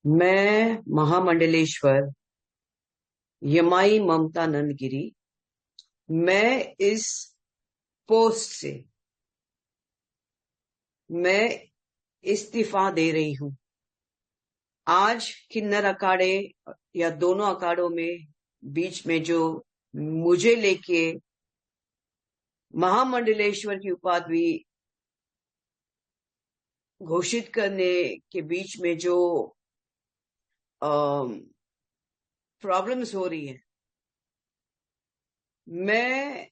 मैं महामंडलेश्वर यमाई ममता नंदगिरी। मैं इस पोस्ट से मैं इस्तीफा दे रही हूं। आज किन्नर अखाड़े या दोनों अखाड़ों में बीच में जो मुझे लेके महामंडलेश्वर की उपाधि घोषित करने के बीच में जो प्रॉब्लम्स हो रही है, मैं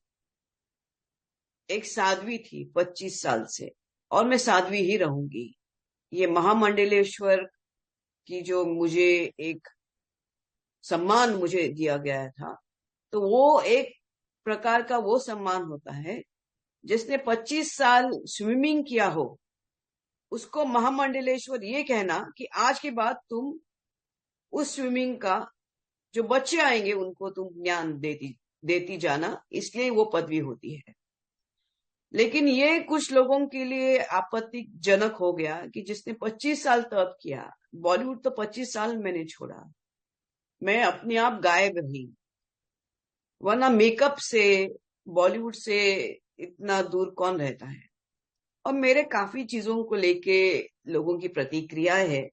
एक साध्वी थी 25 साल से और मैं साध्वी ही रहूंगी। ये महामंडलेश्वर की जो मुझे एक सम्मान मुझे दिया गया था, तो वो एक प्रकार का वो सम्मान होता है जिसने 25 साल स्विमिंग किया हो, उसको महामंडलेश्वर ये कहना कि आज के बाद तुम उस स्विमिंग का जो बच्चे आएंगे उनको तुम ज्ञान देती देती जाना, इसलिए वो पदवी होती है। लेकिन ये कुछ लोगों के लिए आपत्तिजनक हो गया कि जिसने 25 साल तप किया, बॉलीवुड तो 25 साल मैंने छोड़ा, मैं अपने आप गायब रही, वरना मेकअप से बॉलीवुड से इतना दूर कौन रहता है। और मेरे काफी चीजों को लेके लोगों की प्रतिक्रिया है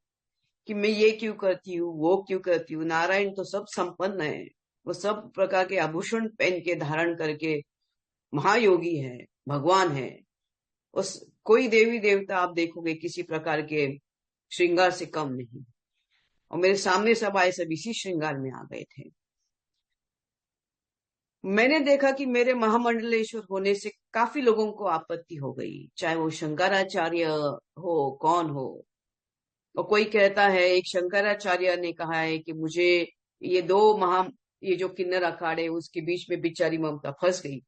कि मैं ये क्यों करती हूँ, वो क्यों करती हूँ। नारायण तो सब संपन्न है, वो सब प्रकार के आभूषण पहन के धारण करके महायोगी है, भगवान है। उस कोई देवी देवता आप देखोगे किसी प्रकार के श्रृंगार से कम नहीं, और मेरे सामने सब आए, सब इसी श्रृंगार में आ गए थे। मैंने देखा कि मेरे महामंडलेश्वर होने से काफी लोगों को आपत्ति हो गई, चाहे वो शंकराचार्य हो, कौन हो। और कोई कहता है, एक शंकराचार्य ने कहा है कि मुझे ये जो किन्नर अखाड़े उसके बीच में बेचारी ममता फंस गई।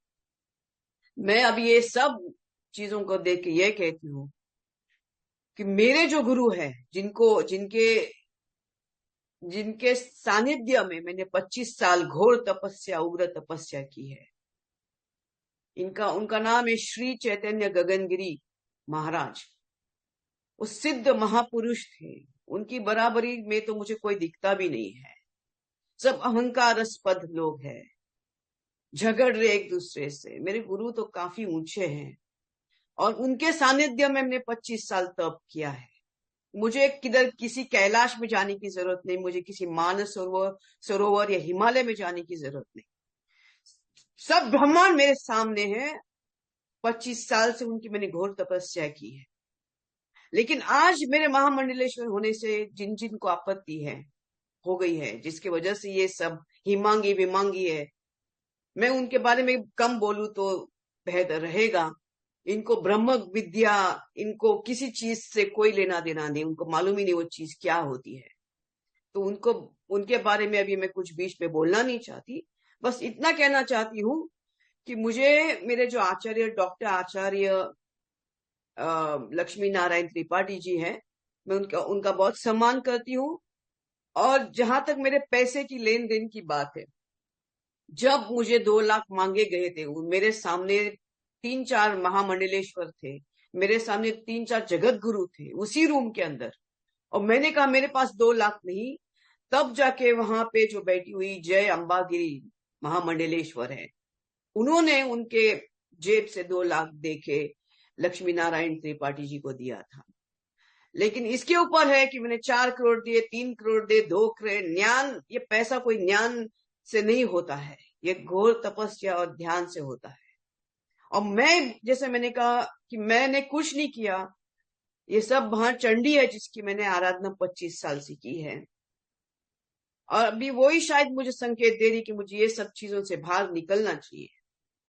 मैं अब ये सब चीजों को देख के ये कहती हूँ कि मेरे जो गुरु है, जिनके सानिध्य में मैंने 25 साल घोर तपस्या, उग्र तपस्या की है, उनका नाम है श्री चैतन्य गगनगिरी महाराज। वो सिद्ध महापुरुष थे, उनकी बराबरी में तो मुझे कोई दिखता भी नहीं है। सब अहंकारस्पद लोग हैं, झगड़ रहे एक दूसरे से। मेरे गुरु तो काफी ऊंचे हैं और उनके सानिध्य में मैंने 25 साल तप किया है। मुझे किधर किसी कैलाश में जाने की जरूरत नहीं, मुझे किसी मानस सरोवर या हिमालय में जाने की जरूरत नहीं। सब ब्रह्मांड मेरे सामने है। 25 साल से उनकी मैंने घोर तपस्या की है। लेकिन आज मेरे महामंडलेश्वर होने से जिन जिन को आपत्ति है हो गई है, जिसकी वजह से ये सब हिमांगी विमांगी है, मैं उनके बारे में कम बोलूं तो बेहतर रहेगा। इनको ब्रह्म विद्या, इनको किसी चीज से कोई लेना देना नहीं, उनको मालूम ही नहीं वो चीज क्या होती है। तो उनके बारे में अभी मैं कुछ बीच में बोलना नहीं चाहती। बस इतना कहना चाहती हूँ कि मुझे मेरे जो आचार्य, डॉक्टर आचार्य लक्ष्मी नारायण त्रिपाठी जी हैं, मैं उनका बहुत सम्मान करती हूँ। और जहां तक मेरे पैसे की लेन देन की बात है, जब मुझे 2 लाख मांगे गए थे, मेरे सामने 3-4 महामंडलेश्वर थे, मेरे सामने 3-4 जगत गुरु थे उसी रूम के अंदर, और मैंने कहा मेरे पास 2 लाख नहीं। तब जाके वहां पे जो बैठी हुई जय अंबागिरी महामंडलेश्वर है, उन्होंने उनके जेब से 2 लाख देके लक्ष्मी नारायण त्रिपाठी जी को दिया था। लेकिन इसके ऊपर है कि मैंने 4 करोड़ दिए, 3 करोड़ दिए, 2 करोड़। ज्ञान, ये पैसा कोई ज्ञान से नहीं होता है, ये घोर तपस्या और ध्यान से होता है। और मैं, जैसे मैंने कहा कि मैंने कुछ नहीं किया, ये सब वहां चंडी है जिसकी मैंने आराधना 25 साल से की है। और अभी वही शायद मुझे संकेत दे रही कि मुझे ये सब चीजों से बाहर निकलना चाहिए।